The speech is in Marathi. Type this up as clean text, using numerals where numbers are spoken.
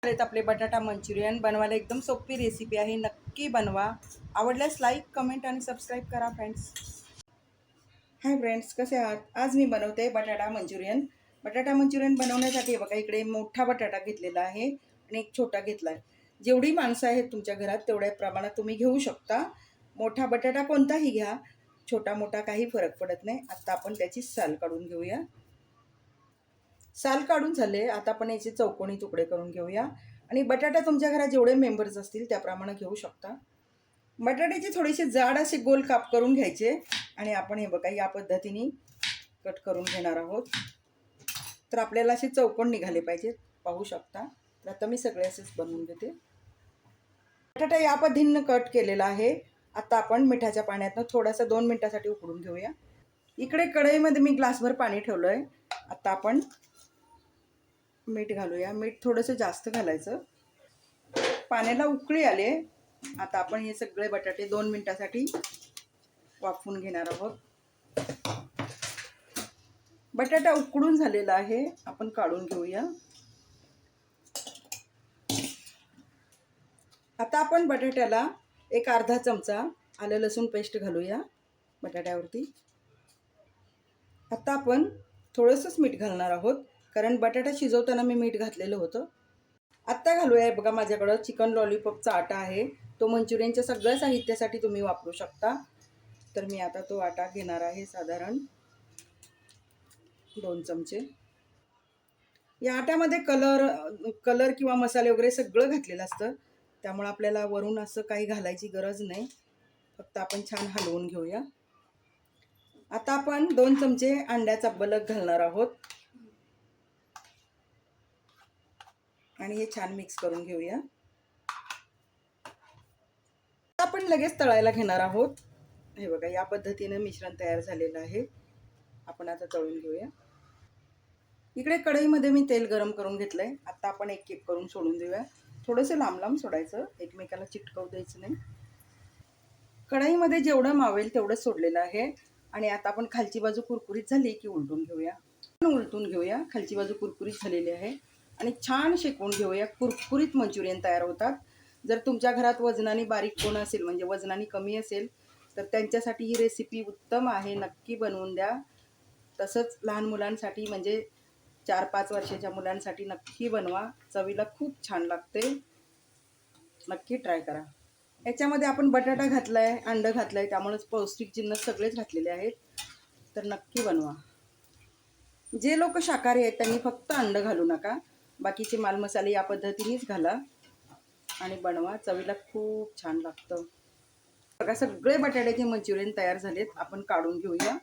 आहेत आपले बटाटा मंचुरियन बनवायला एकदम सोपी रेसिपी आहे. नक्की बनवा. आवडल्यास लाईक, कमेंट आणि सबस्क्राईब करा फ्रेंड्स. हाय फ्रेंड्स, कसे आहात? आज मी बनवते बटाटा मंचुरियन. बटाटा मंचुरियन बनवण्यासाठी बघा इकडे मोठा बटाटा घेतलेला आहे आणि एक छोटा घेतला आहे. जेवढी माणसं आहेत तुमच्या घरात तेवढ्या प्रमाणात तुम्ही घेऊ शकता. मोठा बटाटा कोणताही घ्या, छोटा मोठा काही फरक पडत नाही. आता आपण त्याची साल काढून घेऊया. साल काढून झाले, आता आपण याचे चौकोनी तुकडे करून घेऊया. आणि बटाटा तुमच्या घरात जेवढे मेंबर्स असतील त्याप्रमाणे घेऊ शकता. बटाट्याचे थोडेसे जाड असे गोल काप करून घ्यायचे आणि आपण हे बघा या पद्धतीने कट करून घेणार आहोत. तर आपल्याला असे चौकोन निघाले पाहिजेत, पाहू शकता. तर आता मी सगळे असेच बनवून घेते. बटाटा या पद्धतीने कट केलेला आहे. आता आपण मिठाच्या पाण्यातनं थोडासा 2 मिनिटासाठी उकळून घेऊया. इकडे कढईमध्ये मी ग्लासभर पाणी ठेवलं आहे. आता आपण मीठ घालूया. मीठ थोडंसं जास्त घालायचं. पाण्याला उकळी आले. आता आपण हे सगळे बटाटे 2 मिनिटासाठी वाफवून घेणार आहोत. बटाटा उकडून झालेला आहे, आपण काढून घेऊया. आता आपण बटाट्याला एक अर्धा चमचा आलं लसूण पेस्ट घालूया बटाट्यावरती. आता आपण थोडंसंच मीठ घालणार आहोत, कारण बटाटा शिजवताना मी मीठ घातलेलं होतं. आत्ता घालूया. बघा माझ्याकडं चिकन लॉलीपॉपचा आटा आहे. तो मंचुरियनच्या सगळ्या साहित्यासाठी तुम्ही वापरू शकता. तर मी आता तो आटा घेणार आहे, साधारण 2 चमचे. या आट्यामध्ये कलर किंवा मसाले वगैरे सगळं घातलेलं असतं, त्यामुळे आपल्याला वरून असं काही घालायची गरज नाही. फक्त आपण छान हलवून घेऊया. आता आपण 2 चमचे अंड्याचा बलक घालणार आहोत आणि हे छान मिक्स करून घेऊया. आपण लगेच तळायला घेणार आहोत. हे बघा या पद्धतीने मिश्रण तयार झालेलं आहे. आपण आता तळून घेऊया. इकडे कढईमध्ये मी तेल गरम करून घेतलंय. आता आपण एक एक करून सोडून देऊया. थोडंसं लांब लांब सोडायचं, एकमेकाला चिटकवू द्यायचं नाही. कढईमध्ये जेवढं मावेल तेवढं सोडलेलं आहे. आणि आता आपण खालची बाजू कुरकुरीत झाली की उलटून घेऊया. उलटून घेऊया. खालची बाजू कुरकुरीत झालेली आहे आणि छान शेकवून घेऊया. कुरकुरीत मंचुरियन तयार होतात. जर तुमच्या घरात वजनाने बारीक कोण असेल, म्हणजे वजनाने कमी असेल, तर त्यांच्यासाठी ही रेसिपी उत्तम आहे. नक्की बनवून द्या. तसंच लहान मुलांसाठी, म्हणजे 4-5 वर्षाच्या मुलांसाठी नक्की बनवा. चवीला खूप छान लागते. नक्की ट्राय करा. याच्यामध्ये आपण बटाटा घातलाय, अंडं घातलंय, त्यामुळेच पौष्टिक जिन्नस सगळेच घातलेले आहेत. तर नक्की बनवा. जे लोक शाकाहारी आहेत त्यांनी फक्त अंडं घालू नका. बाकीचे मालमसाले या पद्धतीनेच घाला आणि बनवा. चवीला खूप छान लागतं. बघा सगळे बटाट्याचे मंचुरियन तयार झालेत. आपण काढून घेऊया.